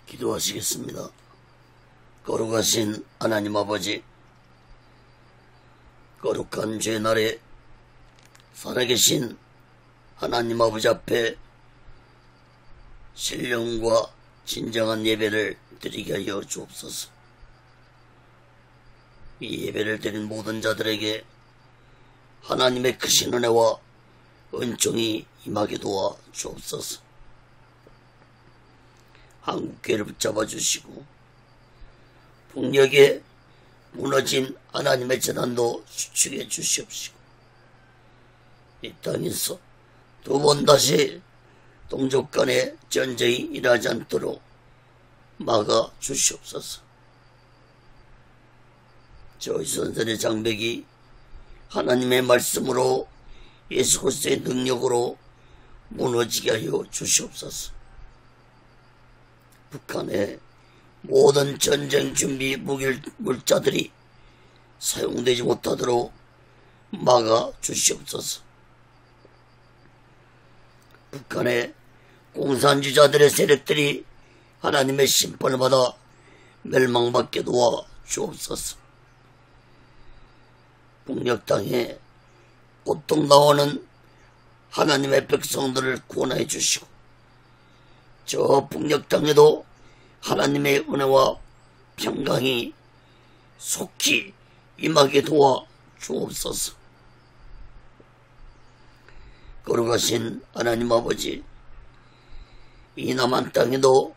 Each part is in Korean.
기도하시겠습니다. 거룩하신 하나님 아버지, 거룩한 죄날에 살아계신 하나님 아버지 앞에 신령과 진정한 예배를 드리게 하여 주옵소서. 이 예배를 드린 모든 자들에게 하나님의 크신 은혜와 은총이 임하게 도와 주옵소서. 한국교회를 붙잡아 주시고 북녘에 무너진 하나님의 재난도 수축해 주시옵시고 이 땅에서 두 번 다시 동족 간의 전쟁이 일어나지 않도록 막아 주시옵소서. 저희 선선의 장벽이 하나님의 말씀으로 예수 그리스도의 능력으로 무너지게 하여 주시옵소서. 북한의 모든 전쟁 준비 물자들이 사용되지 못하도록 막아 주시옵소서. 북한의 공산주의자들의 세력들이 하나님의 심판을 받아 멸망받게 도와 주옵소서. 북녘 땅에 고통당하는 하나님의 백성들을 구원해 주시고 저 북녘 땅에도 하나님의 은혜와 평강이 속히 임하게 도와 주옵소서. 거룩하신 하나님 아버지, 이 남한 땅에도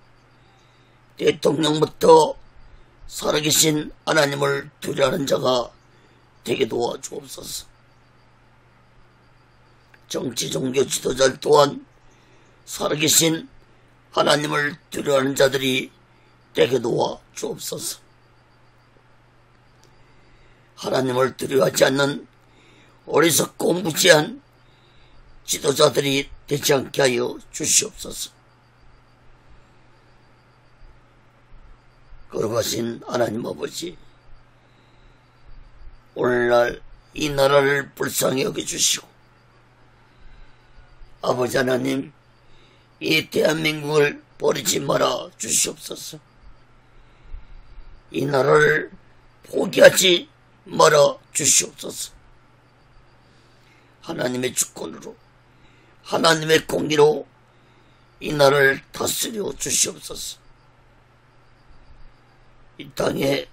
대통령부터 살아계신 하나님을 두려워하는 자가 되게 도와 주옵소서. 정치 종교 지도자 또한 살아계신 하나님을 두려워하는 자들이 되게 도와 주옵소서. 하나님을 두려워하지 않는 어리석고 무지한 지도자들이 되지 않게 하여 주시옵소서. 거룩하신 하나님 아버지, 오늘날 이 나라를 불쌍히 여겨주시고 아버지 하나님, 이 대한민국을 버리지 말아 주시옵소서. 이 나라를 포기하지 말아 주시옵소서. 하나님의 주권으로 하나님의 공의로 이 나라를 다스려 주시옵소서. 이 땅에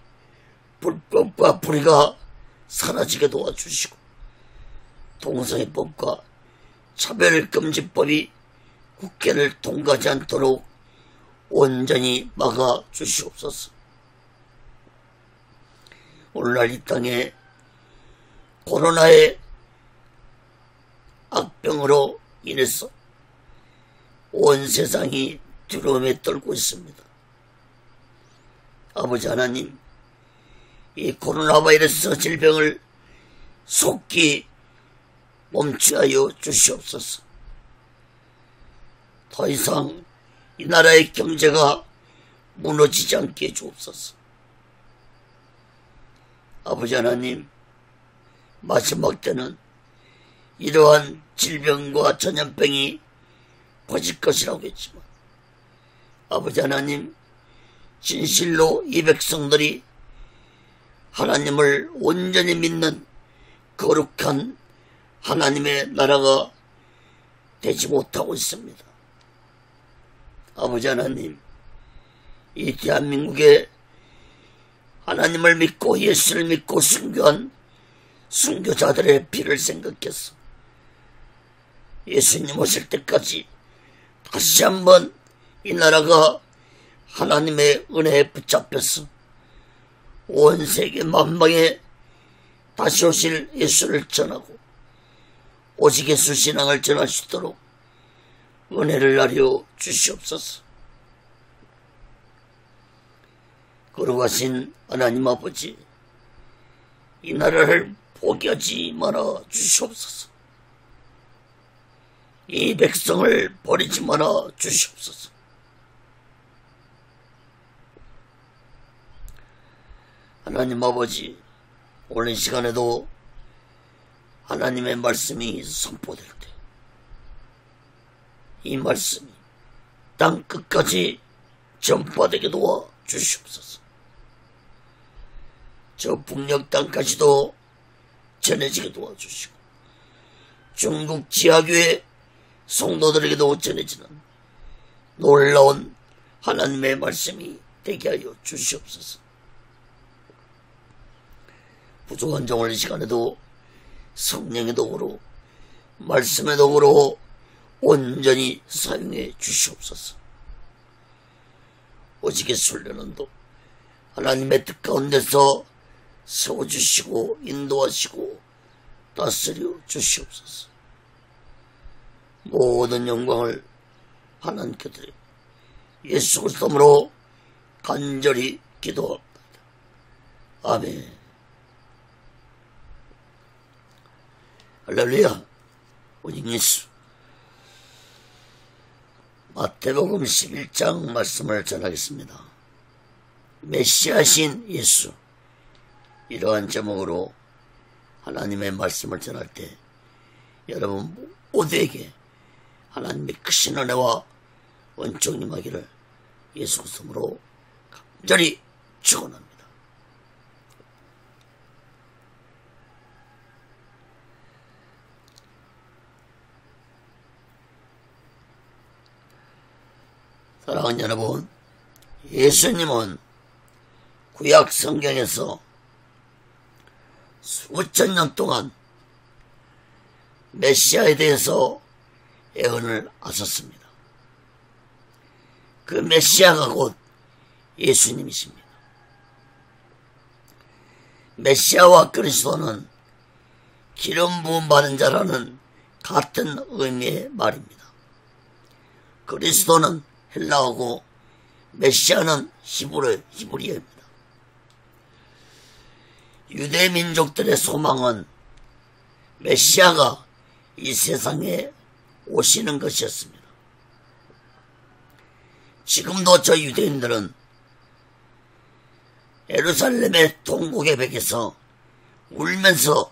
불법과 불의가 사라지게 도와주시고 동성애법과 차별금지법이 국회를 통과하지 않도록 온전히 막아 주시옵소서. 오늘날 이 땅에 코로나의 악병으로 인해서 온 세상이 두려움에 떨고 있습니다. 아버지 하나님, 이 코로나 바이러스 질병을 속히 멈추하여 주시옵소서. 더 이상 이 나라의 경제가 무너지지 않게 해주옵소서. 아버지 하나님, 마지막 때는 이러한 질병과 전염병이 퍼질 것이라고 했지만 아버지 하나님, 진실로 이 백성들이 하나님을 온전히 믿는 거룩한 하나님의 나라가 되지 못하고 있습니다. 아버지 하나님, 이 대한민국에 하나님을 믿고 예수를 믿고 순교한 순교자들의 피를 생각해서 예수님 오실 때까지 다시 한번 이 나라가 하나님의 은혜에 붙잡혀서 온 세계 만방에 다시 오실 예수를 전하고 오직 예수 신앙을 전할 수 있도록 은혜를 하려 주시옵소서. 거룩하신 하나님 아버지, 이 나라를 포기하지 말아 주시옵소서. 이 백성을 버리지 말아 주시옵소서. 하나님 아버지, 오늘 시간에도 하나님의 말씀이 선포될 때 이 말씀이 땅 끝까지 전파되게 도와 주시옵소서. 저 북녘 땅까지도 전해지게 도와주시고 중국 지하교회 성도들에게도 전해지는 놀라운 하나님의 말씀이 되게 하여 주시옵소서. 부족한 종을 이 시간에도 성령의 도구로 말씀의 도구로 온전히 사용해 주시옵소서. 오직의 순례는도 하나님의 뜻 가운데서 세워주시고 인도하시고 다스려 주시옵소서. 모든 영광을 하나님께 드리고 예수 그리스도로 간절히 기도합니다. 아멘. 할렐루야. 오직 예수. 마태복음 11장 말씀을 전하겠습니다. 메시아신 예수. 이러한 제목으로 하나님의 말씀을 전할 때 여러분 모두에게 하나님의 크신 은혜와 은총이 임하기를 예수 그리스도로 간절히 축원합니다. 사랑하는 여러분, 예수님은 구약 성경에서 수천 년 동안 메시아에 대해서 예언을 하셨습니다. 그 메시아가 곧 예수님이십니다. 메시아와 그리스도는 기름 부음 받은 자라는 같은 의미의 말입니다. 그리스도는 헬라어고 메시아는 히브리어입니다. 유대 민족들의 소망은 메시아가 이 세상에 오시는 것이었습니다. 지금도 저 유대인들은 예루살렘의 동국의 벽에서 울면서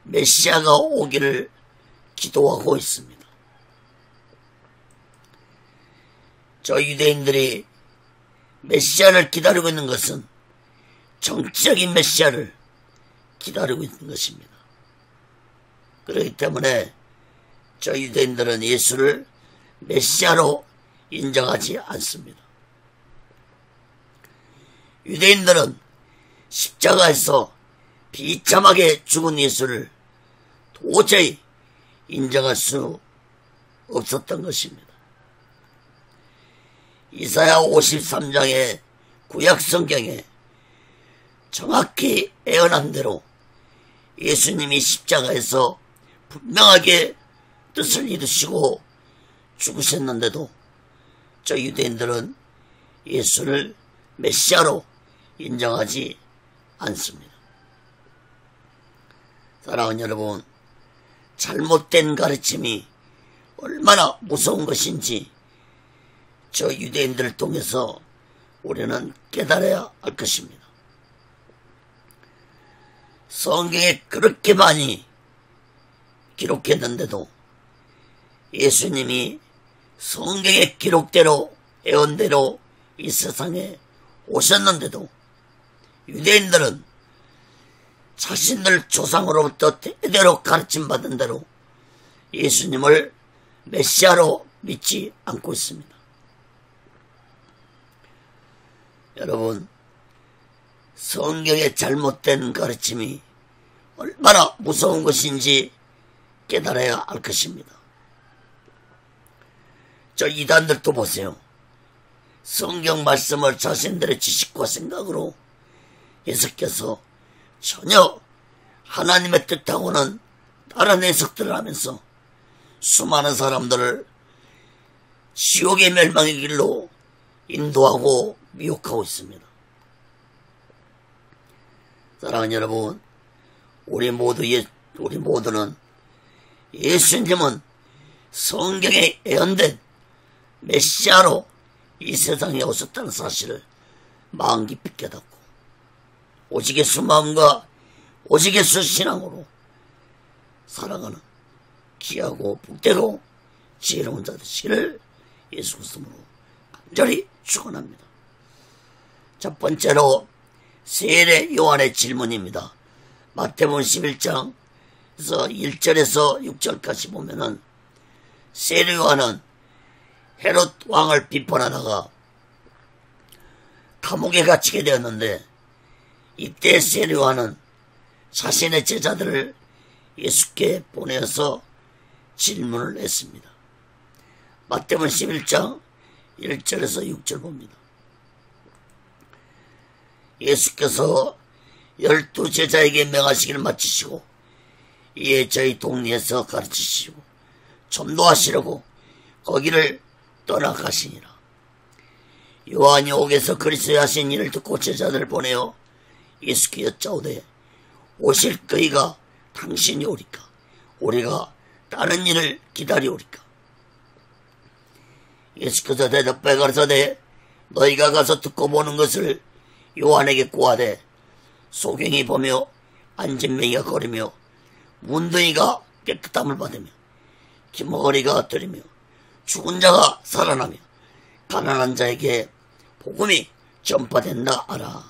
메시아가 오기를 기도하고 있습니다. 저 유대인들이 메시아를 기다리고 있는 것은 정치적인 메시아를 기다리고 있는 것입니다. 그렇기 때문에 저 유대인들은 예수를 메시아로 인정하지 않습니다. 유대인들은 십자가에서 비참하게 죽은 예수를 도저히 인정할 수 없었던 것입니다. 이사야 53장의 구약 성경에 정확히 예언한 대로 예수님이 십자가에서 분명하게 뜻을 이루시고 죽으셨는데도 저 유대인들은 예수를 메시아로 인정하지 않습니다. 사랑하는 여러분, 잘못된 가르침이 얼마나 무서운 것인지 저 유대인들을 통해서 우리는 깨달아야 할 것입니다. 성경에 그렇게 많이 기록했는데도 예수님이 성경의 기록대로 예언대로 이 세상에 오셨는데도 유대인들은 자신들 조상으로부터 대대로 가르침받은 대로 예수님을 메시아로 믿지 않고 있습니다. 여러분, 성경의 잘못된 가르침이 얼마나 무서운 것인지 깨달아야 할 것입니다. 저 이단들도 보세요. 성경 말씀을 자신들의 지식과 생각으로 해석해서 전혀 하나님의 뜻하고는 다른 해석들을 하면서 수많은 사람들을 지옥의 멸망의 길로 인도하고 미혹하고 있습니다. 사랑하는 여러분, 우리 모두는 예수님은 성경에 예언된 메시아로 이 세상에 오셨다는 사실을 마음 깊이 깨닫고 오직 예수 마음과 오직 예수 신앙으로 살아가는 귀하고 복되고 지혜로운 자 되시기를 예수 그리스도로 간절히 축원합니다. 첫 번째로 세례 요한의 질문입니다. 마태복음 11장에서 1절에서 6절까지 보면은 세례 요한은 헤롯 왕을 비판하다가 감옥에 갇히게 되었는데, 이때 세례 요한은 자신의 제자들을 예수께 보내어서 질문을 했습니다. 마태복음 11장 1절에서 6절 봅니다. 예수께서 12제자에게 명하시기를 마치시고 이에 저희 동네에서 가르치시고 전도하시려고 거기를 떠나가시니라. 요한이 옥에서 그리스도의 하신 일을 듣고 제자들을 보내어 예수께 여짜오되 오실 그이가 당신이 오리까? 우리가 다른 일을 기다리오리까? 예수께서 대답하여 가르치되 너희가 가서 듣고 보는 것을 요한에게 구하되 소경이 보며 안진뱅이가 거리며 문둥이가 깨끗함을 받으며 기머거리가 들이며 죽은 자가 살아나며 가난한 자에게 복음이 전파된다 하라.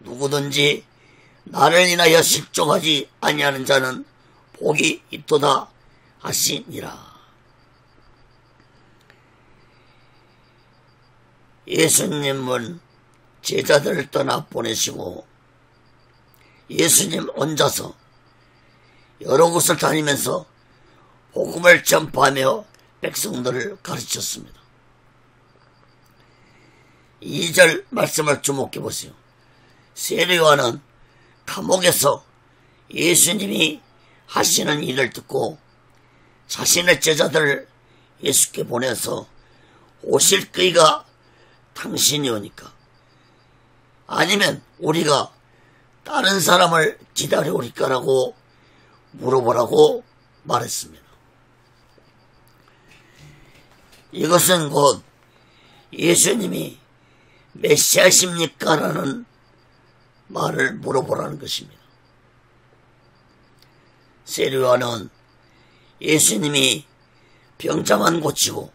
누구든지 나를 인하여 실족하지 아니하는 자는 복이 있도다 하시니라. 예수님은 제자들을 떠나 보내시고 예수님 혼자서 여러 곳을 다니면서 복음을 전파하며 백성들을 가르쳤습니다. 2절 말씀을 주목해 보세요. 세례 요한은 감옥에서 예수님이 하시는 일을 듣고 자신의 제자들을 예수께 보내서 오실 그이가 당신이 오니까 아니면 우리가 다른 사람을 기다려오니까라고 물어보라고 말했습니다. 이것은 곧 예수님이 메시아십니까? 라는 말을 물어보라는 것입니다. 세례 요한은 예수님이 병자만 고치고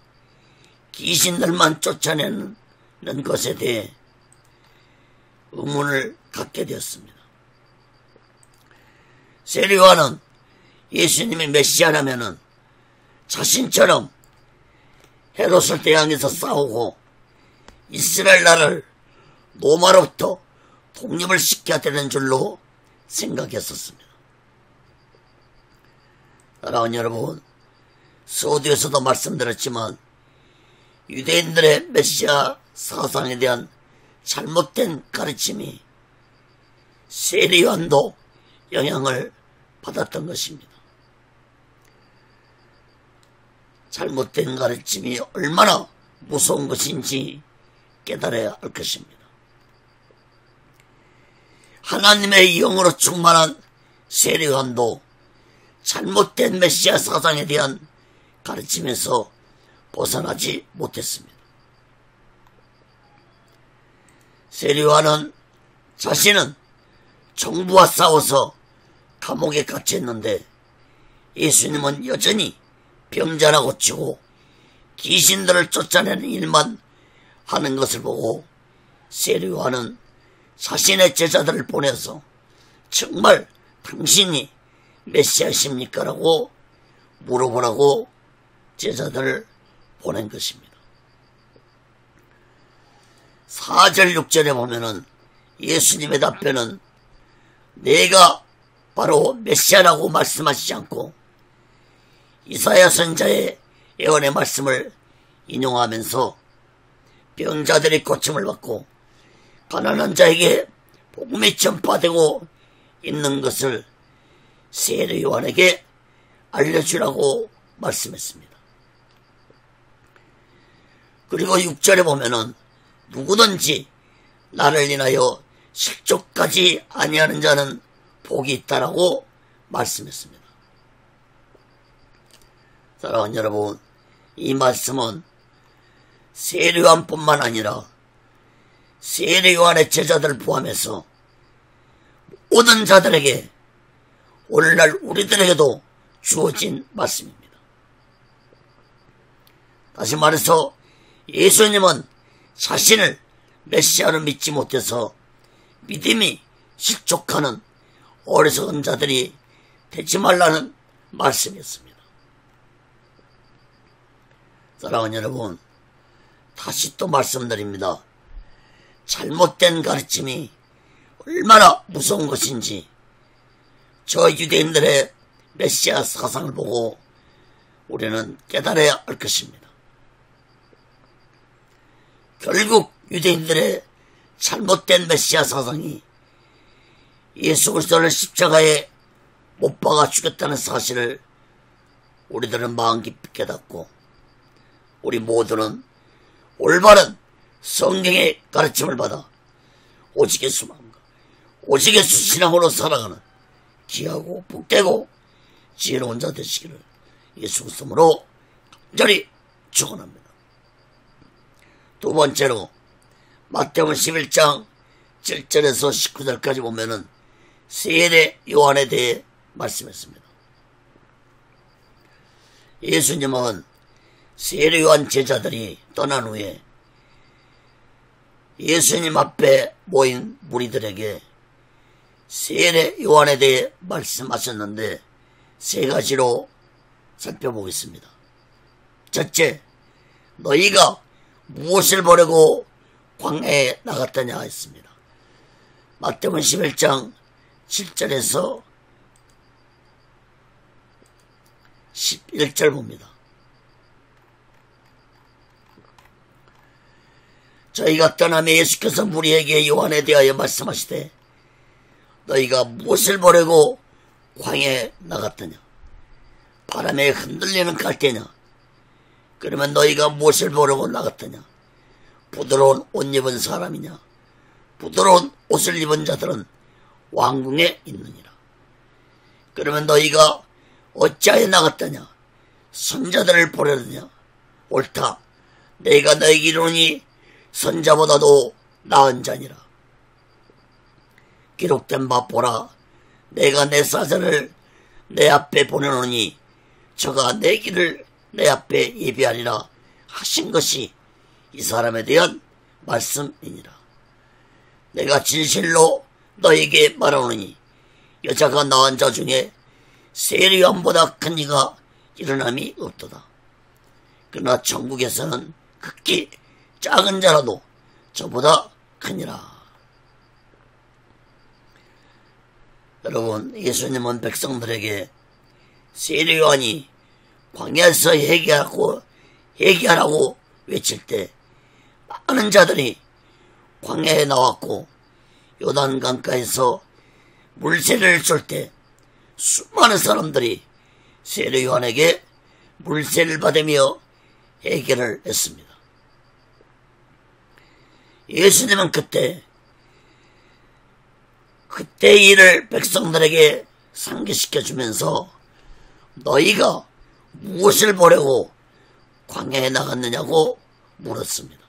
귀신들만 쫓아내는 것에 대해 의문을 갖게 되었습니다. 세례 요한은 예수님이 메시아라면은 자신처럼 헤롯을 대항해서 싸우고 이스라엘 나라를 로마로부터 독립을 시켜야 되는 줄로 생각했었습니다. 사랑하는 여러분, 서두에서도 말씀드렸지만 유대인들의 메시아 사상에 대한 잘못된 가르침이 세례 요한도 영향을 받았던 것입니다. 잘못된 가르침이 얼마나 무서운 것인지 깨달아야 할 것입니다. 하나님의 영으로 충만한 세례 요한도 잘못된 메시아 사상에 대한 가르침에서 벗어나지 못했습니다. 세례 요한은 자신은 정부와 싸워서 감옥에 갇혔는데 예수님은 여전히 병자나 고치고 귀신들을 쫓아내는 일만 하는 것을 보고 세례 요한은 자신의 제자들을 보내서 정말 당신이 메시아십니까? 라고 물어보라고 제자들을 보낸 것입니다. 4절 6절에 보면은 예수님의 답변은 내가 바로 메시아라고 말씀하시지 않고 이사야 선지자의 예언의 말씀을 인용하면서 병자들이 고침을 받고 가난한 자에게 복음이 전파되고 있는 것을 세례 요한에게 알려주라고 말씀했습니다. 그리고 6절에 보면은 누구든지 나를 인하여 실족하지 아니하는 자는 복이 있다라고 말씀했습니다. 사랑하는 여러분, 이 말씀은 세례 요한뿐만 아니라 세례 요한의 제자들을 포함해서 모든 자들에게 오늘날 우리들에게도 주어진 말씀입니다. 다시 말해서 예수님은 자신을 메시아로 믿지 못해서 믿음이 실족하는 어리석은 자들이 되지 말라는 말씀이었습니다. 사랑하는 여러분, 다시 또 말씀드립니다. 잘못된 가르침이 얼마나 무서운 것인지 저 유대인들의 메시아 사상을 보고 우리는 깨달아야 할 것입니다. 결국 유대인들의 잘못된 메시아 사상이 예수 그리스도를 십자가에 못 박아 죽였다는 사실을 우리들은 마음 깊이 깨닫고 우리 모두는 올바른 성경의 가르침을 받아 오직 예수만과 오직 예수 신앙으로 살아가는 귀하고 복되고 지혜로운 자 되시기를 예수 그리스도로 간절히 축원합니다. 두 번째로 마태복음 11장 7절에서 19절까지 보면은 세례 요한에 대해 말씀했습니다. 예수님은 세례 요한 제자들이 떠난 후에 예수님 앞에 모인 무리들에게 세례 요한에 대해 말씀하셨는데 세 가지로 살펴보겠습니다. 첫째, 너희가 무엇을 보려고 광야에 나갔더냐 했습니다. 마태복음 11장 7절에서 11절 봅니다. 저희가 떠나며 예수께서 무리에게 요한에 대하여 말씀하시되 너희가 무엇을 보려고 광야에 나갔더냐? 바람에 흔들리는 갈대냐? 그러면 너희가 무엇을 보려고 나갔더냐? 부드러운 옷 입은 사람이냐? 부드러운 옷을 입은 자들은 왕궁에 있느니라. 그러면 너희가 어찌하여 나갔더냐? 선자들을 보려느냐? 옳다. 내가 너희에게 이르노니 선자보다도 나은 자니라. 기록된 바 보라. 내가 내 사자를 내 앞에 보내노니 저가 내 길을 내 앞에 예비하리라 하신 것이 이 사람에 대한 말씀이니라. 내가 진실로 너에게 말하노니 여자가 낳은 자 중에 세례 요한보다 큰 이가 일어남이 없도다. 그러나 천국에서는 극히 작은 자라도 저보다 크니라. 여러분, 예수님은 백성들에게 세례 요한이 광야에서 회개하라고 외칠 때 많은 자들이 광야에 나왔고 요단강가에서 물세례를 쏠 때 수많은 사람들이 세례 요한에게 물세례를 받으며 회개를 했습니다. 예수님은 그때의 일을 백성들에게 상기시켜주면서 너희가 무엇을 보려고 광야에 나갔느냐고 물었습니다.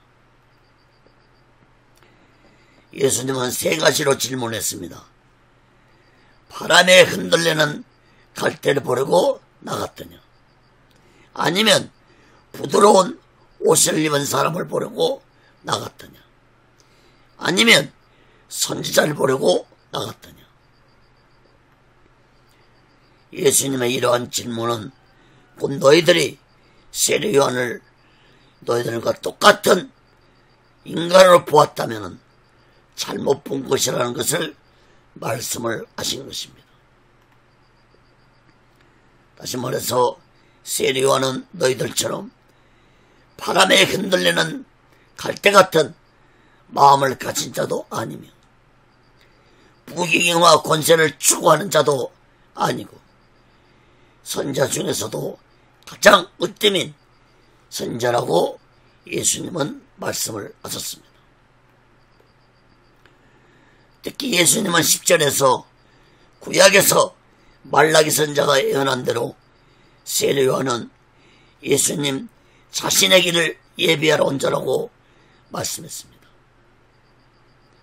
예수님은 세 가지로 질문했습니다. 바람에 흔들리는 갈대를 보려고 나갔더냐? 아니면 부드러운 옷을 입은 사람을 보려고 나갔더냐? 아니면 선지자를 보려고 나갔더냐? 예수님의 이러한 질문은 곧 너희들이 세례 요한을 너희들과 똑같은 인간으로 보았다면 잘못 본 것이라는 것을 말씀을 하신 것입니다. 다시 말해서 세례 요한은 너희들처럼 바람에 흔들리는 갈대 같은 마음을 가진 자도 아니며 부귀경화 권세를 추구하는 자도 아니고 선자 중에서도 가장 으뜸인 선자라고 예수님은 말씀을 하셨습니다. 특히 예수님은 10절에서 구약에서 말라기 선자가 예언한 대로 세례 요한은 예수님 자신의 길을 예비하러 온 자라고 말씀했습니다.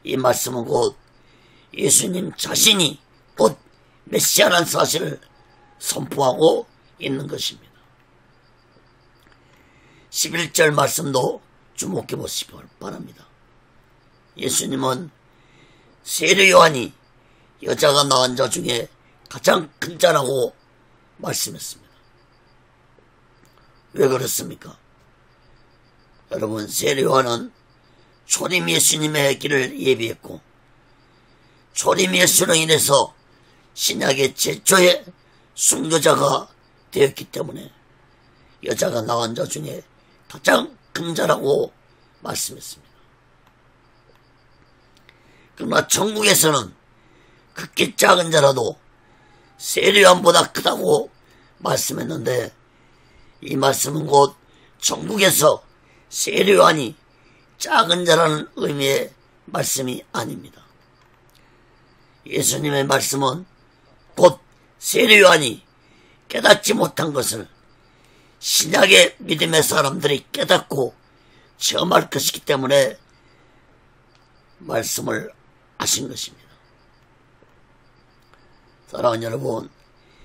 이 말씀은 곧 예수님 자신이 곧 메시아라는 사실을 선포하고 있는 것입니다. 11절 말씀도 주목해 보시기 바랍니다. 예수님은 세례 요한이 여자가 낳은 자 중에 가장 큰 자라고 말씀했습니다. 왜 그렇습니까? 여러분, 세례 요한은 초림 예수님의 길을 예비했고 초림 예수로 인해서 신약의 최초의 순교자가 되었기 때문에 여자가 낳은 자 중에 가장 큰 자라고 말씀했습니다. 그러나 천국에서는 극히 작은 자라도 세례 요한보다 크다고 말씀했는데 이 말씀은 곧 천국에서 세례 요한이 작은 자라는 의미의 말씀이 아닙니다. 예수님의 말씀은 곧 세례 요한이 깨닫지 못한 것을 신약의 믿음의 사람들이 깨닫고 체험할 것이기 때문에 말씀을 하신 것입니다. 사랑하는 여러분,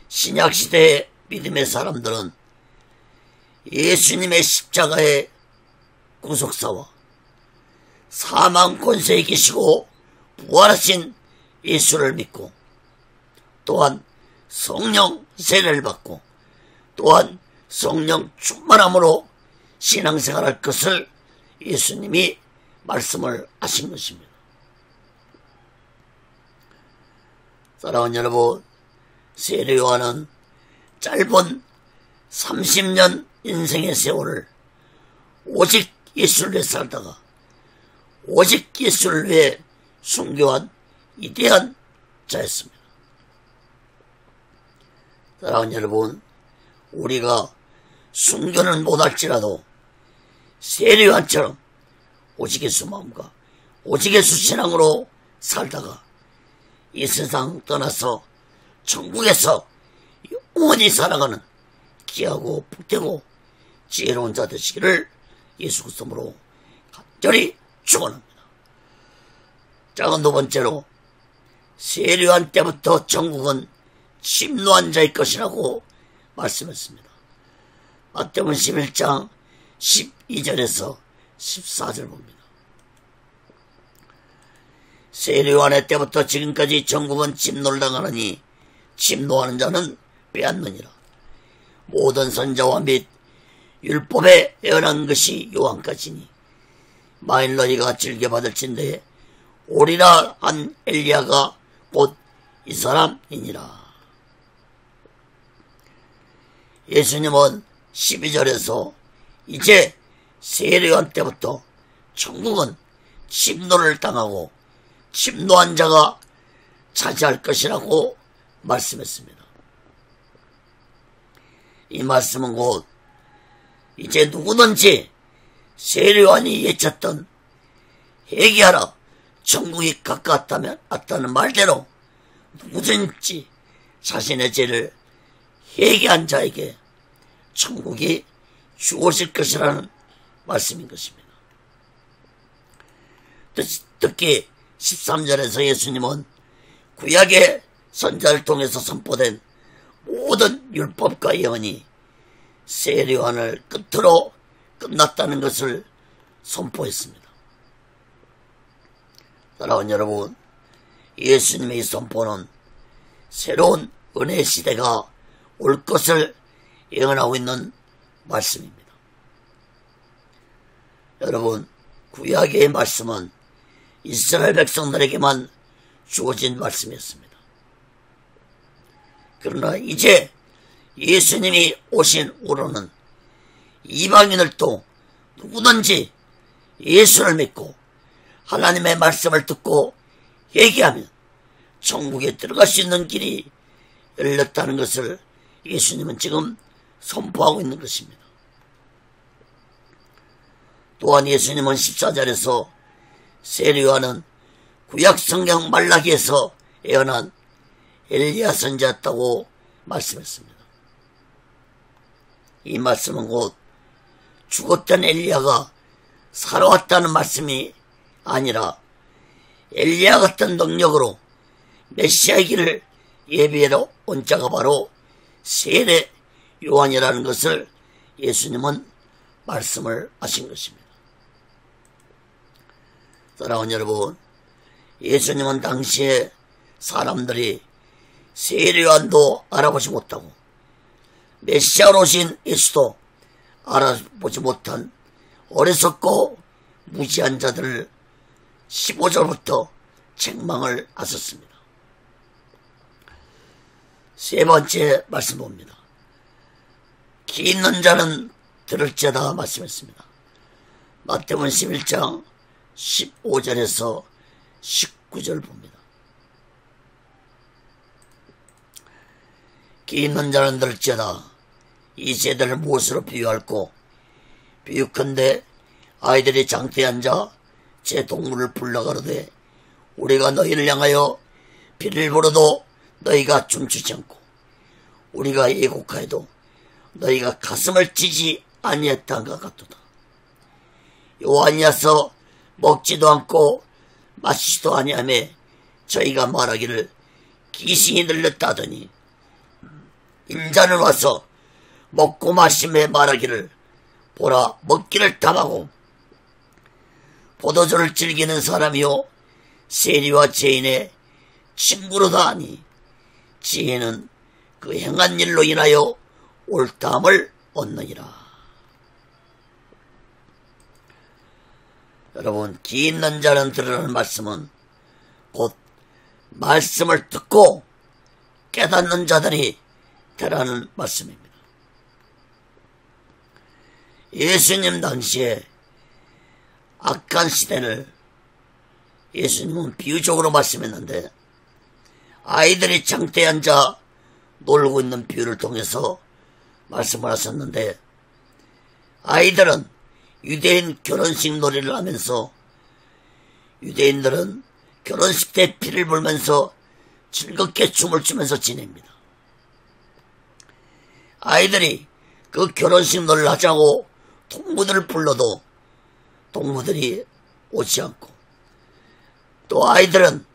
신약시대의 믿음의 사람들은 예수님의 십자가의 구속사와 사망 권세에 계시고 부활하신 예수를 믿고 또한 성령 세례를 받고 또한 성령 충만함으로 신앙생활할 것을 예수님이 말씀을 하신 것입니다. 사랑하는 여러분, 세례 요한은 짧은 30년 인생의 세월을 오직 예수를 위해 살다가 오직 예수를 위해 순교한 위대한 자였습니다. 사랑하는 여러분, 우리가 순교는 못할지라도 세례 요한처럼 오직 예수 마음과 오직 예수 신앙으로 살다가 이 세상 떠나서 천국에서 영원히 살아가는 귀하고 복되고 지혜로운 자 되시기를 예수 그리스도로 간절히 축원합니다. 작은 두 번째로 세례 요한 때부터 천국은 침노한 자의 것이라고 말씀했습니다. 마태복음 11장 12절에서 14절 봅니다. 세례 요한의 때부터 지금까지 천국은 침노를 당하느니 침노하는 자는 빼앗느니라. 모든 선자와 및 율법에 예언한 것이 요한까지니 만일 너희가 즐겨받을진대 오리라 한 엘리야가 곧 이 사람이니라. 예수님은 12절에서 이제 세례 요한 때부터 천국은 침노를 당하고 침노한 자가 차지할 것이라고 말씀했습니다. 이 말씀은 곧 이제 누구든지 세례 요한이 예쳤던 회개하라 천국이 가까웠다는 말대로 누구든지 자신의 죄를 회개한 자에게 천국이 주어질 것이라는 말씀인 것입니다. 특히 13절에서 예수님은 구약의 선자를 통해서 선포된 모든 율법과 예언이 세례 요한을 끝으로 끝났다는 것을 선포했습니다. 사랑하는 여러분, 예수님의 선포는 새로운 은혜의 시대가 올 것을 예언하고 있는 말씀입니다. 여러분, 구약의 말씀은 이스라엘 백성들에게만 주어진 말씀이었습니다. 그러나 이제 예수님이 오신 후로는 이방인들도 누구든지 예수를 믿고 하나님의 말씀을 듣고 회개하면 천국에 들어갈 수 있는 길이 열렸다는 것을 예수님은 지금 선포하고 있는 것입니다. 또한 예수님은 14절에서 세례 요한은 구약 성경 말라기에서 예언한 엘리야 선지자였다고 말씀했습니다. 이 말씀은 곧 죽었던 엘리야가 살아왔다는 말씀이 아니라 엘리야 같은 능력으로 메시아의 길을 예비하러 온 자가 바로 세례 요한이라는 것을 예수님은 말씀을 하신 것입니다. 사랑하는 여러분, 예수님은 당시에 사람들이 세례요한도 알아보지 못하고 메시아로 오신 예수도 알아보지 못한 어리석고 무지한 자들을 15절부터 책망을 하셨습니다. 세 번째 말씀 봅니다. 귀 있는 자는 들을지어다 말씀했습니다. 마태복음 11장 15절에서 19절 봅니다. 귀 있는 자는 들을지어다. 이 세대를 무엇으로 비유할꼬? 비유컨대 아이들이 장터에 앉아 제 동물을 불러가로되 우리가 너희를 향하여 비를 불어도 너희가 춤추지 않고 우리가 예곡하여도 너희가 가슴을 찌지 아니했던가 같도다. 요한이 와서 먹지도 않고 마시지도 아니하며 저희가 말하기를 귀신이 들렸다 하더니 인자는 와서 먹고 마시며 말하기를 보라 먹기를 탐하고 포도주를 즐기는 사람이요 세리와 죄인의 친구로다 하니 지혜는 그 행한 일로 인하여 옳다함을 얻느니라. 여러분, 귀 있는 자는 들으라는 말씀은 곧 말씀을 듣고 깨닫는 자들이 되라는 말씀입니다. 예수님 당시에 악한 시대를 예수님은 비유적으로 말씀했는데 아이들이 장터에 앉아 놀고 있는 비유를 통해서 말씀을 하셨는데 아이들은 유대인 결혼식 놀이를 하면서 유대인들은 결혼식 때 피를 불면서 즐겁게 춤을 추면서 지냅니다. 아이들이 그 결혼식 놀이를 하자고 동무들을 불러도 동무들이 오지 않고 또 아이들은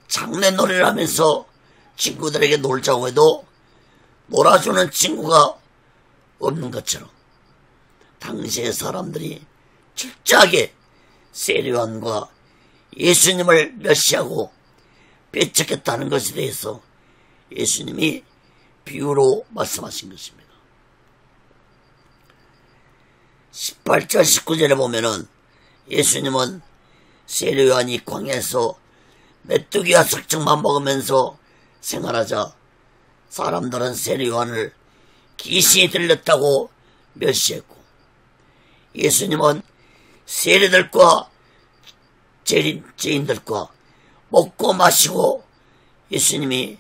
장례놀이를 하면서 친구들에게 놀자고 해도 놀아주는 친구가 없는 것처럼 당시의 사람들이 철저하게 세례요한과 예수님을 멸시하고 배척했다는 것에 대해서 예수님이 비유로 말씀하신 것입니다. 18절 19절에 보면은 예수님은 세례요한이 광야에서 메뚜기와 석청만 먹으면서 생활하자 사람들은 세례요한을 귀신이 들렸다고 멸시했고 예수님은 세리들과 죄인들과 먹고 마시고 예수님이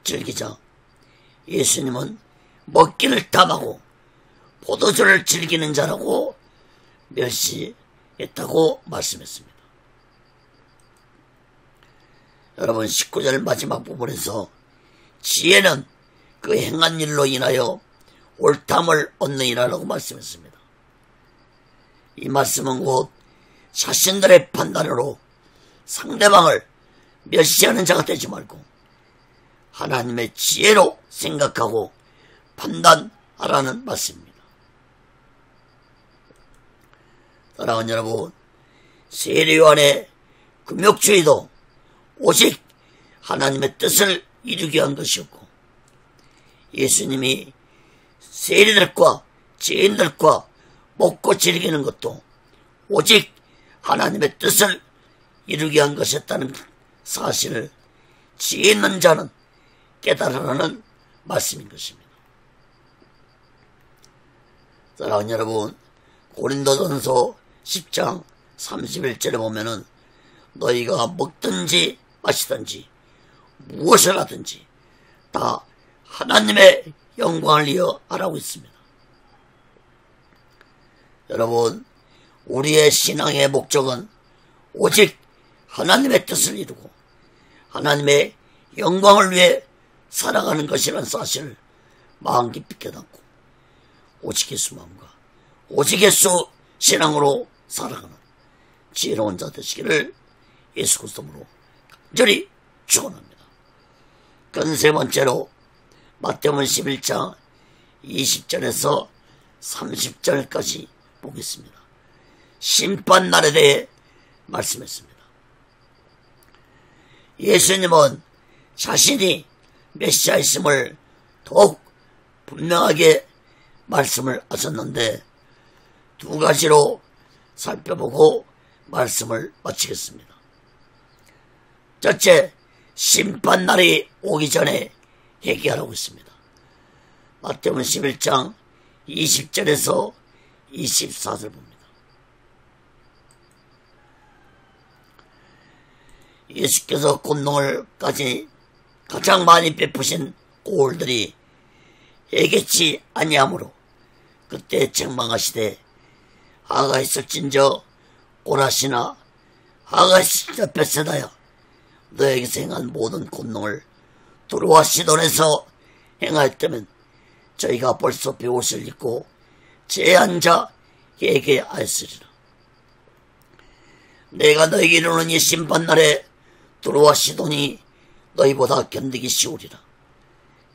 즐기자 예수님은 먹기를 탐하고 포도주를 즐기는 자라고 멸시했다고 말씀했습니다. 여러분 19절 마지막 부분에서 지혜는 그 행한 일로 인하여 옳담을 얻느니라라고 말씀했습니다. 이 말씀은 곧 자신들의 판단으로 상대방을 멸시하는 자가 되지 말고 하나님의 지혜로 생각하고 판단하라는 말씀입니다. 사랑하는 여러분, 세례요한의 금욕주의도 오직 하나님의 뜻을 이루기 위한 것이었고 예수님이 세리들과 죄인들과 먹고 즐기는 것도 오직 하나님의 뜻을 이루기 위한 것이었다는 사실을 지혜 있는 자는 깨달으라는 말씀인 것입니다. 사랑하는 여러분, 고린도전서 10장 31절에 보면은 너희가 먹든지 마시든지 무엇을 하든지 다 하나님의 영광을 위하여 하라고 있습니다. 여러분, 우리의 신앙의 목적은 오직 하나님의 뜻을 이루고 하나님의 영광을 위해 살아가는 것이라는 사실을 마음 깊이 깨닫고 오직 예수 마음과 오직 예수 신앙으로 살아가는 지혜로운 자 되시기를 예수 그리스도로 간절히 축원합니다. 그건 세 번째로 마태복음 11장 20절에서 30절까지 보겠습니다. 심판날에 대해 말씀했습니다. 예수님은 자신이 메시아이심을 더욱 분명하게 말씀을 하셨는데 두 가지로 살펴보고 말씀을 마치겠습니다. 첫째, 심판날이 오기 전에 회개하라고 했습니다. 마태복음 11장 20절에서 24절 봅니다. 예수께서 권능을까지 가장 많이 베푸신 고을들이 회개치 아니하므로 그때 책망하시되 하가 있을진저 고라시나 하가 있을진저 벳세다야 너에게서 행한 모든 권능을 두루와 시돈에서 행하였다면 저희가 벌써 배옷을 입고 제한 자 회개하였으리라. 내가 너에게 이르노니 심판날에 두루와 시돈이 너희보다 견디기 쉬우리라.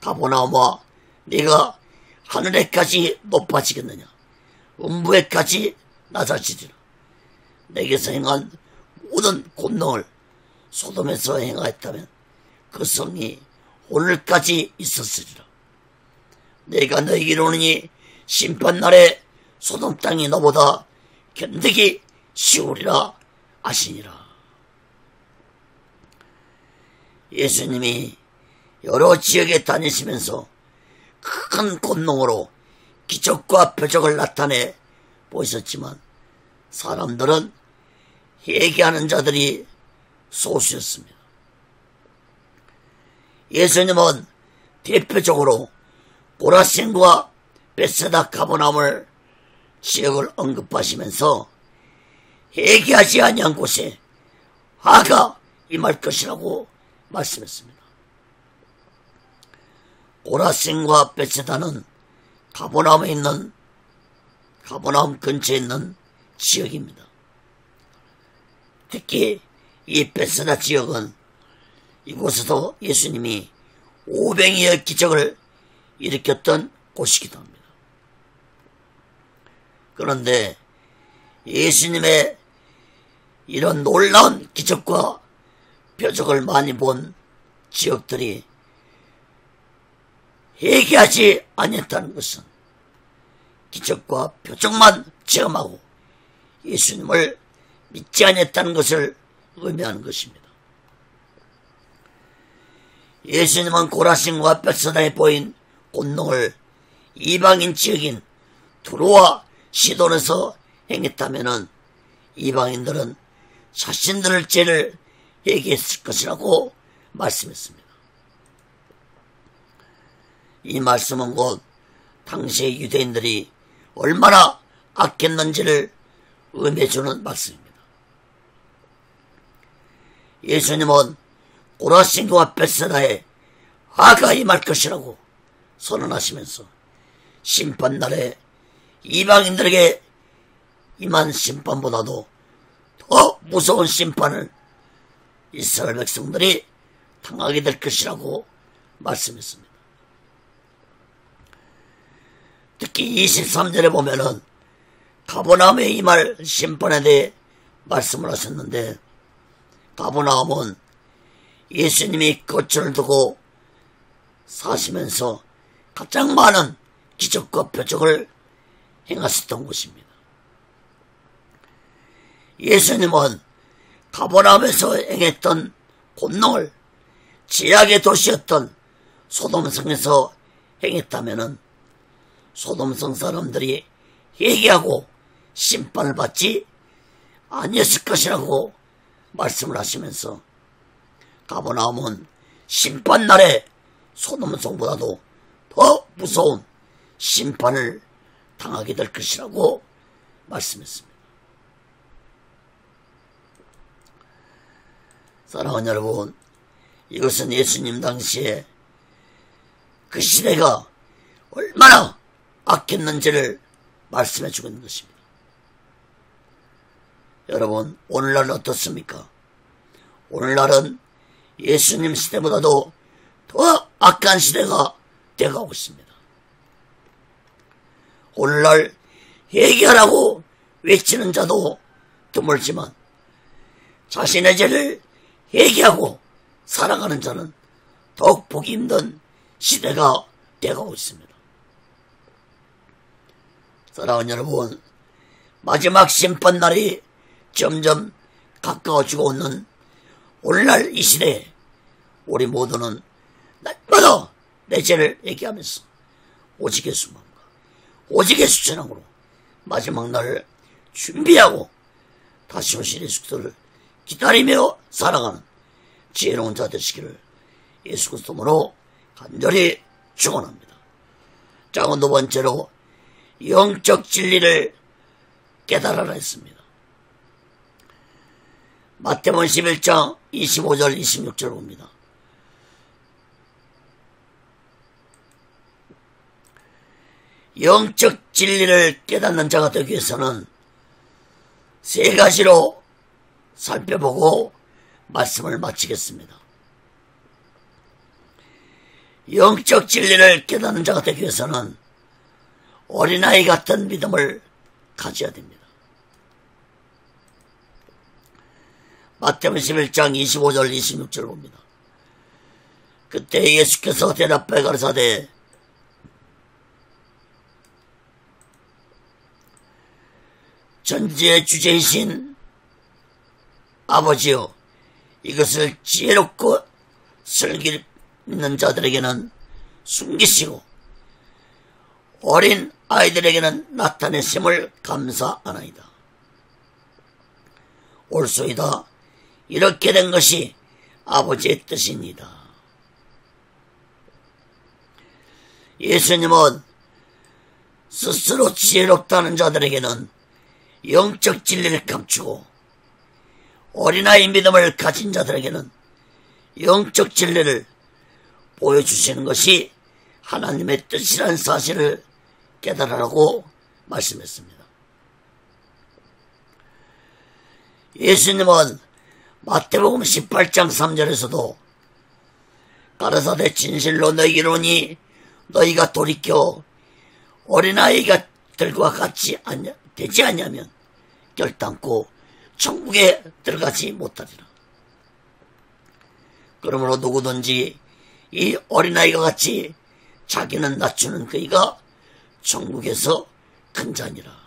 가버나움아 네가 하늘에까지 높아지겠느냐 음부에까지 낮아지리라. 내게서 행한 모든 권능을 소돔에서 행하였다면 그 성이 오늘까지 있었으리라. 내가 너에게 이르노니 심판날에 소돔 땅이 너보다 견디기 쉬우리라 하시니라. 예수님이 여러 지역에 다니시면서 큰 권능으로 기적과 표적을 나타내 보이셨지만 사람들은 회개하는 자들이 소수였습니다. 예수님은 대표적으로 고라신과 벳세다 가버나움을 지역을 언급하시면서 회개하지 아니한 곳에 화가 임할 것이라고 말씀했습니다. 고라신과 벳세다는 가버나움 근처에 있는 지역입니다. 특히 이 벳세다 지역은 이곳에서 예수님이 500여의 기적을 일으켰던 곳이기도 합니다. 그런데 예수님의 이런 놀라운 기적과 표적을 많이 본 지역들이 회개하지 아니했다는 것은 기적과 표적만 체험하고 예수님을 믿지 아니했다는 것을 의미하는 것입니다. 예수님은 고라신과 벳세다에 보인 권능을 이방인 지역인 두로와 시돈에서 행했다면 이방인들은 자신들의 죄를 회개했을 것이라고 말씀했습니다. 이 말씀은 곧 당시의 유대인들이 얼마나 악했는지를 의미해주는 말씀입니다. 예수님은 고라신과 벳세다에 화가 임할 것이라고 선언하시면서 심판날에 이방인들에게 임한 심판보다도 더 무서운 심판을 이스라엘 백성들이 당하게 될 것이라고 말씀했습니다. 특히 23절에 보면은 가버나움에 임할 심판에 대해 말씀을 하셨는데 가버나움은 예수님이 거처를 두고 사시면서 가장 많은 기적과 표적을 행하셨던 곳입니다. 예수님은 가버나움에서 행했던 권능을 제약의 도시였던 소돔성에서 행했다면 소돔성 사람들이 회개하고 심판을 받지 아니었을 것이라고 말씀을 하시면서 가버나움은 심판날에 소돔성보다도 더 무서운 심판을 당하게 될 것이라고 말씀했습니다. 사랑하는 여러분, 이것은 예수님 당시에 그 시대가 얼마나 악했는지를 말씀해 주고 있는 것입니다. 여러분, 오늘날은 어떻습니까? 오늘날은 예수님 시대보다도 더 악한 시대가 되어가고 있습니다. 오늘날 회개하라고 외치는 자도 드물지만 자신의 죄를 회개하고 살아가는 자는 더욱 보기 힘든 시대가 되어가고 있습니다. 사랑하는 여러분, 마지막 심판날이 점점 가까워지고 있는 오늘날 이 시대에 우리 모두는 날마다 내 죄를 얘기하면서 오직 예수 마음과 오직 예수 전함으로 마지막 날을 준비하고 다시 오실 예수 그리스도를 기다리며 살아가는 지혜로운 자 되시기를 예수 그리스도로 간절히 축원합니다. 자, 두 번째로 영적 진리를 깨달아라 했습니다. 마태복음 11장 25절 26절 봅니다. 영적 진리를 깨닫는 자가 되기 위해서는 세 가지로 살펴보고 말씀을 마치겠습니다. 영적 진리를 깨닫는 자가 되기 위해서는 어린아이 같은 믿음을 가져야 됩니다. 마태복음 11장 25절 26절 봅니다. 그때 예수께서 대답해 가르사대 전지의 주제이신 아버지여, 이것을 지혜롭고 슬기 있는 자들에게는 숨기시고 어린 아이들에게는 나타내심을 감사하나이다. 옳소이다. 이렇게 된 것이 아버지의 뜻입니다. 예수님은 스스로 지혜롭다는 자들에게는 영적 진리를 감추고 어린아이 믿음을 가진 자들에게는 영적 진리를 보여주시는 것이 하나님의 뜻이라는 사실을 깨달으라고 말씀했습니다. 예수님은 마태복음 18장 3절에서도 가라사대 진실로 너희에게 이르노니 너희가 돌이켜 어린아이들과 같이 되지 않냐면 결단코 천국에 들어가지 못하리라. 그러므로 누구든지 이 어린아이가 같이 자기는 낮추는 그이가 천국에서 큰 자니라.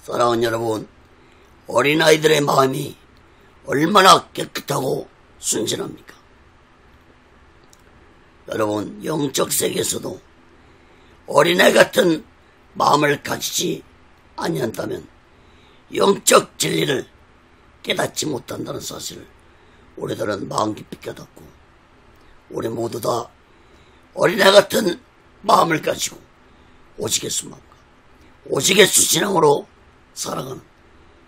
사랑하는 여러분, 어린아이들의 마음이 얼마나 깨끗하고 순진합니까? 여러분, 영적 세계에서도 어린아이 같은 마음을 가지지 아니한다면 영적 진리를 깨닫지 못한다는 사실을 우리들은 마음 깊이 깨닫고 우리 모두 다 어린아이 같은 마음을 가지고 오직 예수 마음과 오직 예수 신앙으로 살아가는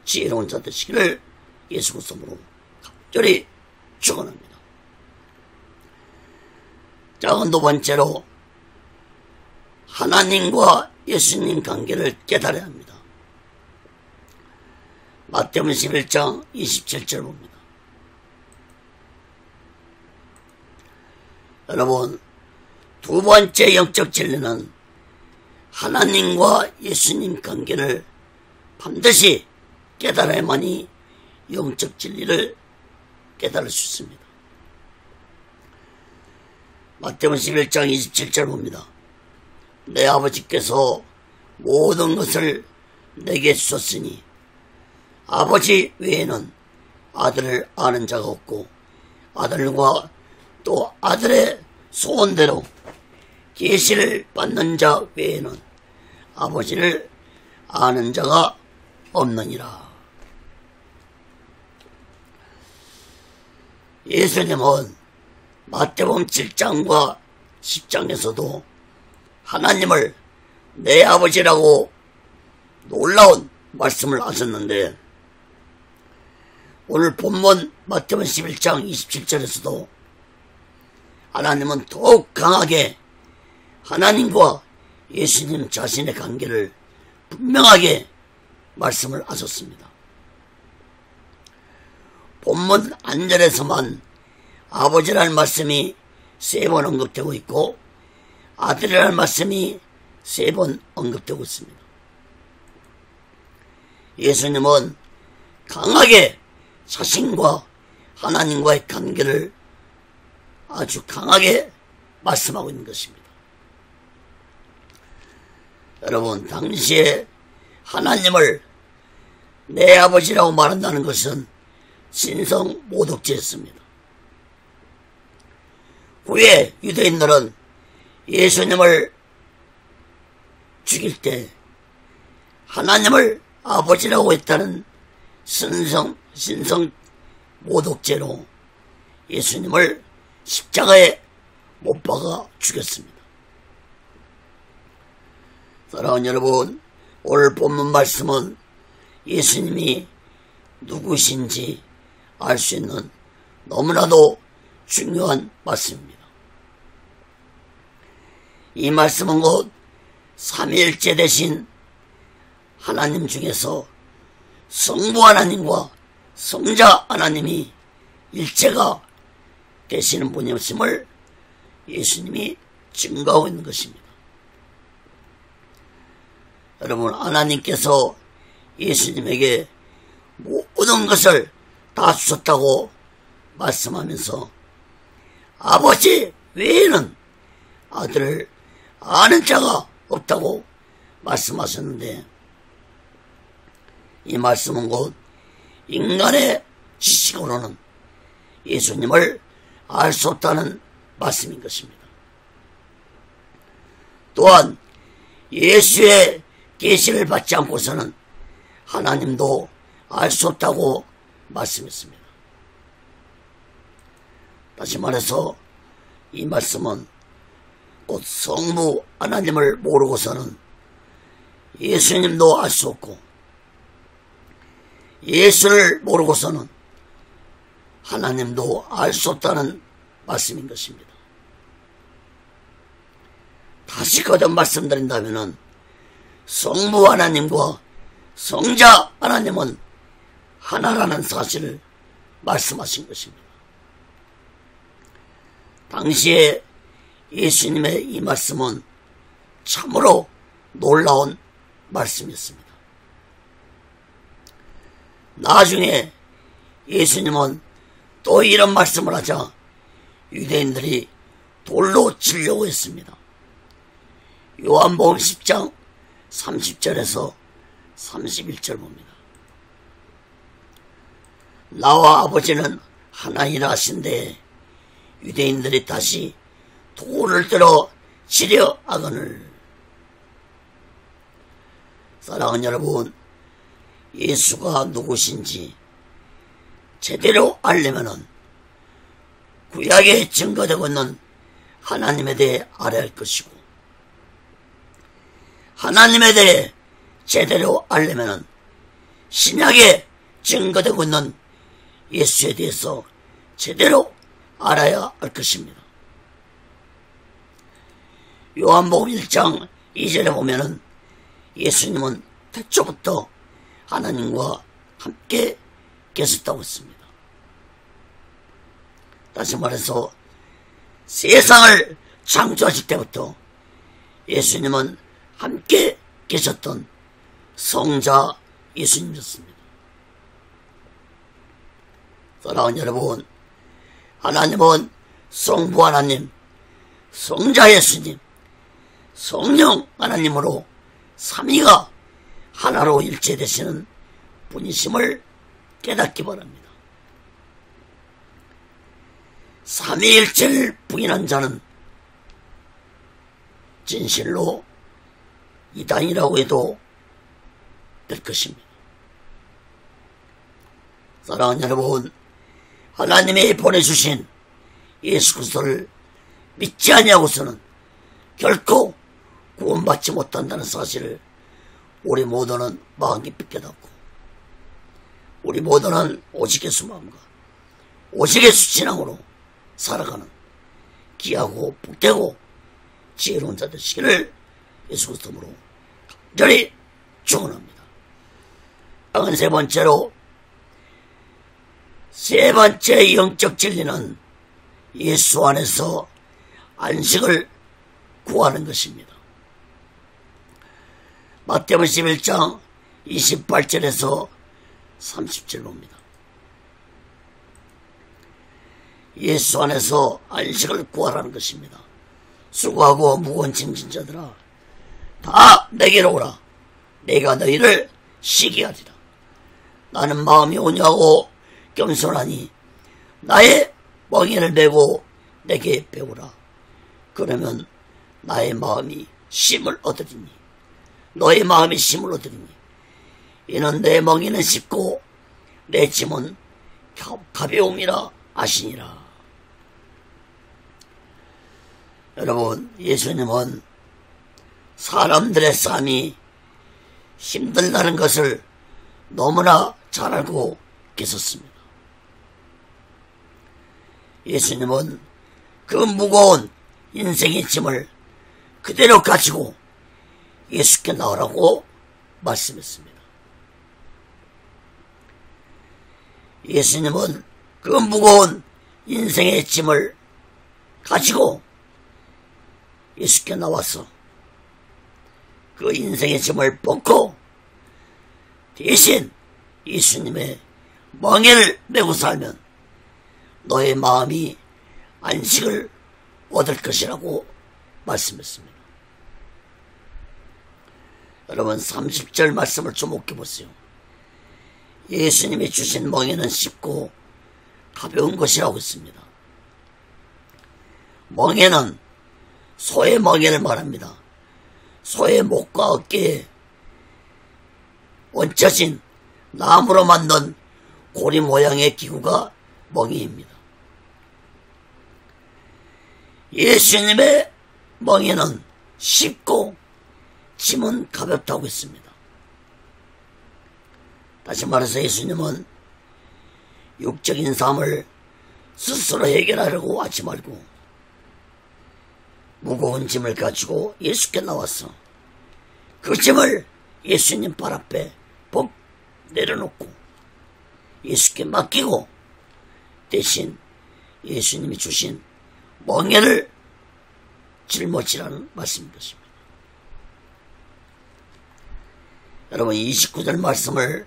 지혜로운 자 되시기를 예수 그리스도로 간절히 축원합니다. 자, 두 번째로 하나님과 예수님 관계를 깨달아야 합니다. 마태복음 11장 27절 봅니다. 여러분, 두 번째 영적 진리는 하나님과 예수님 관계를 반드시 깨달아야만이 영적 진리를 깨달을 수 있습니다. 마태복음 11장 27절 봅니다. 내 아버지께서 모든 것을 내게 주셨으니 아버지 외에는 아들을 아는 자가 없고 아들과 또 아들의 소원대로 계시를 받는 자 외에는 아버지를 아는 자가 없느니라. 예수님은 마태복음 7장과 10장에서도 하나님을 내 아버지라고 놀라운 말씀을 하셨는데, 오늘 본문 마태복음 11장 27절에서도 하나님은 더욱 강하게 하나님과 예수님 자신의 관계를 분명하게 말씀을 하셨습니다. 본문 안절에서만 아버지라는 말씀이 3번 언급되고 있고 아들이라는 말씀이 3번 언급되고 있습니다. 예수님은 강하게 자신과 하나님과의 관계를 아주 강하게 말씀하고 있는 것입니다. 여러분, 당시에 하나님을 내 아버지라고 말한다는 것은 신성 모독죄였습니다. 후에 유대인들은 예수님을 죽일 때 하나님을 아버지라고 했다는 신성 모독죄로 예수님을 십자가에 못 박아 죽였습니다. 사랑하는 여러분, 오늘 본문 말씀은 예수님이 누구신지 알 수 있는 너무나도 중요한 말씀입니다. 이 말씀은 곧 삼위일체 되신 하나님 중에서 성부 하나님과 성자 하나님이 일체가 되시는 분이었음을 예수님이 증거하고 있는 것입니다. 여러분, 하나님께서 예수님에게 모든 것을 다 주셨다고 말씀하면서 아버지 외에는 아들을 아는 자가 없다고 말씀하셨는데, 이 말씀은 곧 인간의 지식으로는 예수님을 알 수 없다는 말씀인 것입니다. 또한 예수의 계시를 받지 않고서는 하나님도 알 수 없다고 말씀했습니다. 다시 말해서 이 말씀은 곧 성부 하나님을 모르고서는 예수님도 알 수 없고, 예수를 모르고서는 하나님도 알 수 없다는 말씀인 것입니다. 다시 거듭 말씀드린다면 성부 하나님과 성자 하나님은 하나라는 사실을 말씀하신 것입니다. 당시에 예수님의 이 말씀은 참으로 놀라운 말씀이었습니다. 나중에 예수님은 또 이런 말씀을 하자 유대인들이 돌로 치려고 했습니다. 요한복음 10장 30절에서 31절 봅니다. 나와 아버지는 하나이라 하신데 유대인들이 다시 돌을 들어 치려 하거늘. 사랑하는 여러분, 예수가 누구신지 제대로 알려면은 구약에 증거되고 있는 하나님에 대해 알아야 할 것이고, 하나님에 대해 제대로 알려면은 신약에 증거되고 있는 예수에 대해서 제대로 알아야 할 것입니다. 요한복음 1장 2절에 보면은 예수님은 태초부터 하나님과 함께 계셨다고 했습니다. 다시 말해서 세상을 창조하실 때부터 예수님은 함께 계셨던 성자 예수님이었습니다. 사랑하는 여러분, 하나님은 성부 하나님, 성자 예수님, 성령 하나님으로 삼위가 하나로 일체되시는 분이심을 깨닫기 바랍니다. 삼위일체를 부인한 자는 진실로 이단이라고 해도 될 것입니다. 사랑하는 여러분, 하나님이 보내주신 예수 그리스도를 믿지 아니하고서는 결코 구원받지 못한다는 사실을 우리 모두는 마음 깊이 깨닫고, 우리 모두는 오직 예수 마음과 오직 예수 신앙으로 살아가는 귀하고 복되고 지혜로운 자 되시기를 예수 그리스도로 간절히 축원합니다. 다음 세 번째로, 세 번째 영적 진리는 예수 안에서 안식을 구하는 것입니다. 마태복음 11장 28절에서 30절 봅니다. 예수 안에서 안식을 구하라는 것입니다. 수고하고 무거운 짐진 자들아 다 내게로 오라. 내가 너희를 쉬게 하리라. 나는 마음이 온유하고 겸손하니 나의 멍에를 메고 내게 배우라. 그러면 나의 마음이 쉼을 얻으리니 너의 마음이 쉼을 얻으리니 이는 내 멍에는 쉽고 내 짐은 가벼움이라 아시니라. 여러분, 예수님은 사람들의 삶이 힘들다는 것을 너무나 잘 알고 계셨습니다. 예수님은 그 무거운 인생의 짐을 그대로 가지고 예수께 나오라고 말씀했습니다. 예수님은 그 무거운 인생의 짐을 가지고 예수께 나와서 그 인생의 짐을 벗고 대신 예수님의 멍에를 메고 살면 너의 마음이 안식을 얻을 것이라고 말씀했습니다. 여러분 30절 말씀을 주목해 보세요. 예수님이 주신 멍에는 쉽고 가벼운 것이라고 했습니다. 멍에는 소의 멍에를 말합니다. 소의 목과 어깨에 얹혀진 나무로 만든 고리 모양의 기구가 멍에입니다. 예수님의 멍에는 쉽고 짐은 가볍다고 했습니다. 다시 말해서 예수님은 육적인 삶을 스스로 해결하려고 하지 말고 무거운 짐을 가지고 예수께 나와서 그 짐을 예수님 발 앞에 법 내려놓고 예수께 맡기고 대신 예수님이 주신 멍에를 짊어지라는 말씀인 것입니다. 여러분 29절 말씀을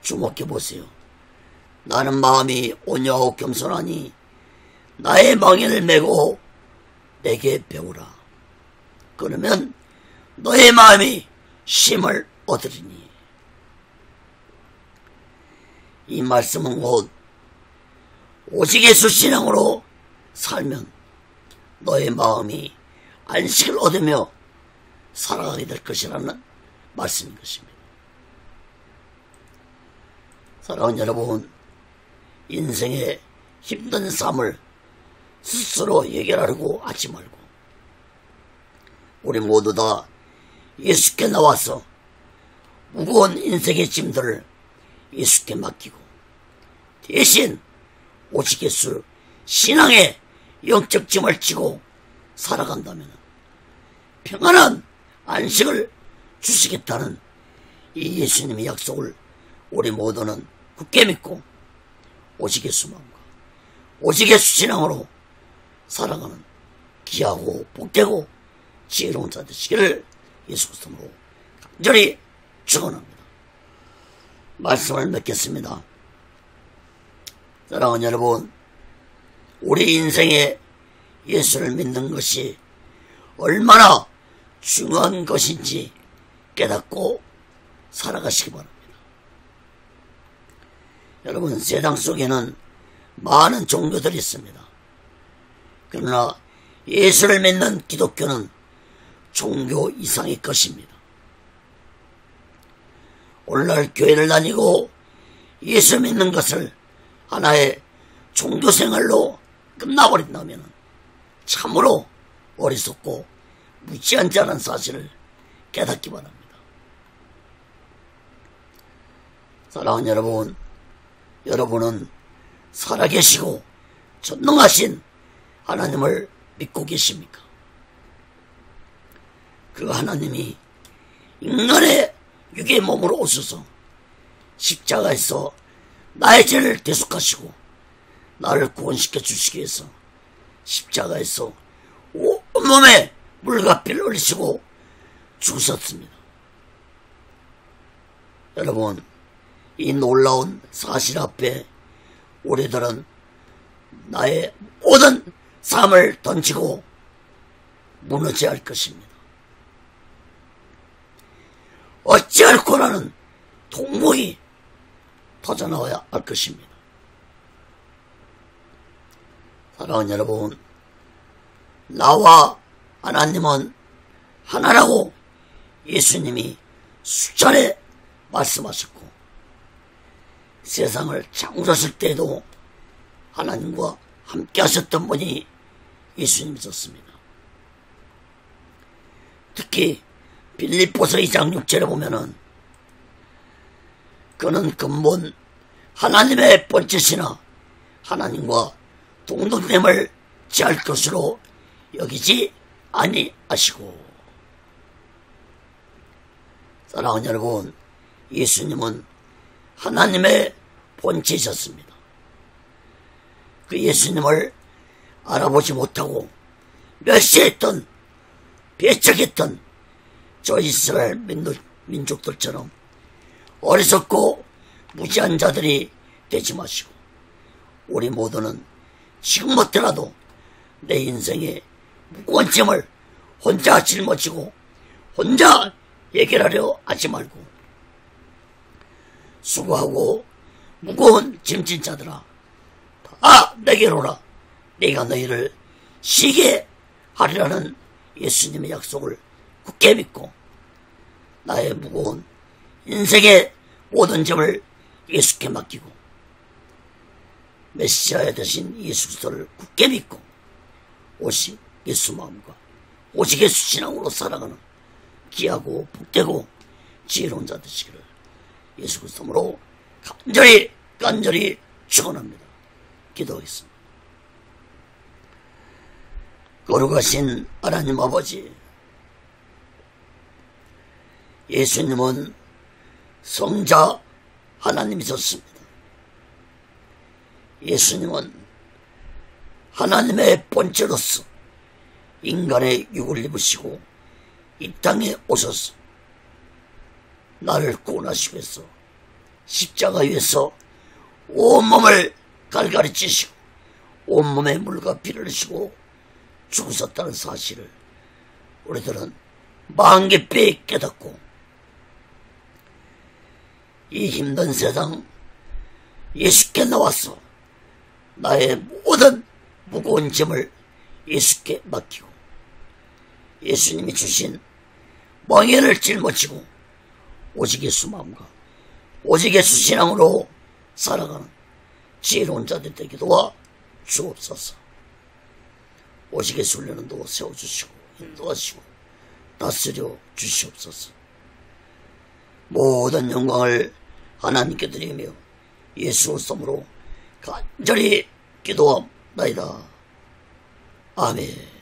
주목해 보세요. 나는 마음이 온유하고 겸손하니 나의 멍에를 메고 내게 배우라. 그러면 너의 마음이 쉼을 얻으리니. 이 말씀은 곧 오직 예수 신앙으로 살면 너의 마음이 안식을 얻으며 살아가게 될 것이라는 말씀인 것입니다. 사랑하는 여러분, 인생의 힘든 삶을 스스로 해결하려고 하지 말고 우리 모두 다 예수께 나와서 무거운 인생의 짐들을 예수께 맡기고 대신 오직 예수 신앙의 영적 짐을 지고 살아간다면 평안한 안식을 주시겠다는 이 예수님의 약속을 우리 모두는 굳게 믿고 오직 예수 마음과 오직 예수 신앙으로 살아가는 귀하고 복되고 지혜로운 자 되시기를 예수 그리스도로 간절히 축원합니다. 말씀을 맺겠습니다. 사랑하는 여러분, 우리 인생에 예수를 믿는 것이 얼마나 중요한 것인지 깨닫고 살아가시기 바랍니다. 여러분, 세상 속에는 많은 종교들이 있습니다. 그러나 예수를 믿는 기독교는 종교 이상의 것입니다. 오늘날 교회를 다니고 예수 믿는 것을 하나의 종교생활로 끝나버린다면 참으로 어리석고 무지한 자라는 사실을 깨닫기 바랍니다. 사랑하는 여러분, 여러분은 살아계시고 전능하신 하나님을 믿고 계십니까? 그 하나님이 인간의 육의 몸으로 오셔서 십자가에서 나의 죄를 대속하시고 나를 구원시켜 주시기 위해서 십자가에서 온몸에 물과 피를 흘리시고 죽으셨습니다. 여러분, 이 놀라운 사실 앞에 우리들은 나의 모든 삶을 던지고 무너져야 할 것입니다. 어찌할 고난은 통곡이 터져나와야 할 것입니다. 사랑하는 여러분, 나와 하나님은 하나라고 예수님이 수차례 말씀하셨고, 세상을 창조하실 때에도 하나님과 함께 하셨던 분이 예수님이셨습니다. 특히 빌립보서 2장 6절에 보면은 그는 근본 하나님의 본체시나 하나님과 동등됨을 취할 것으로 여기지 아니하시고. 사랑하는 여러분, 예수님은 하나님의 본체이셨습니다. 그 예수님을 알아보지 못하고 멸시했던, 배척했던 저 이스라엘 민족들처럼 어리석고 무지한 자들이 되지 마시고, 우리 모두는 지금부터라도 내 인생의 무거운 짐을 혼자 짊어지고 혼자 해결하려 하지 말고, 수고하고 무거운 짐진 자들아, 다 내게로 오라. 내가 너희를 쉬게 하리라는 예수님의 약속을 굳게 믿고 나의 무거운 인생의 모든 짐을 예수께 맡기고 메시아 되신 예수 그리스도를 굳게 믿고 오직 예수 마음과 오직 예수 신앙으로 살아가는 귀하고 복되고 지혜로운 자 되시기를 예수 그리스도로 간절히 축원합니다. 기도하겠습니다. 거룩하신 하나님 아버지, 예수님은 성자 하나님이셨습니다. 예수님은 하나님의 본체로서 인간의 육을 입으시고 이 땅에 오셔서 나를 구원하시기 위해서 십자가 위에서 온몸을 갈갈이 찌시고 온몸에 물과 피를 흘리시고 죽으셨다는 사실을 우리들은 마음 깊이 깨닫고 이 힘든 세상 예수께 나와서 나의 모든 무거운 짐을 예수께 맡기고 예수님이 주신 멍에를 짊어지고 오직 예수 마음과 오직 예수 신앙으로 살아가는 지혜로운 자들 되게 도와 주옵소서. 오직 예수 훈련도 세워주시고 인도하시고 다스려 주시옵소서. 모든 영광을 하나님께 드리며 예수 그리스도로 간절히 기도합니다. 아멘.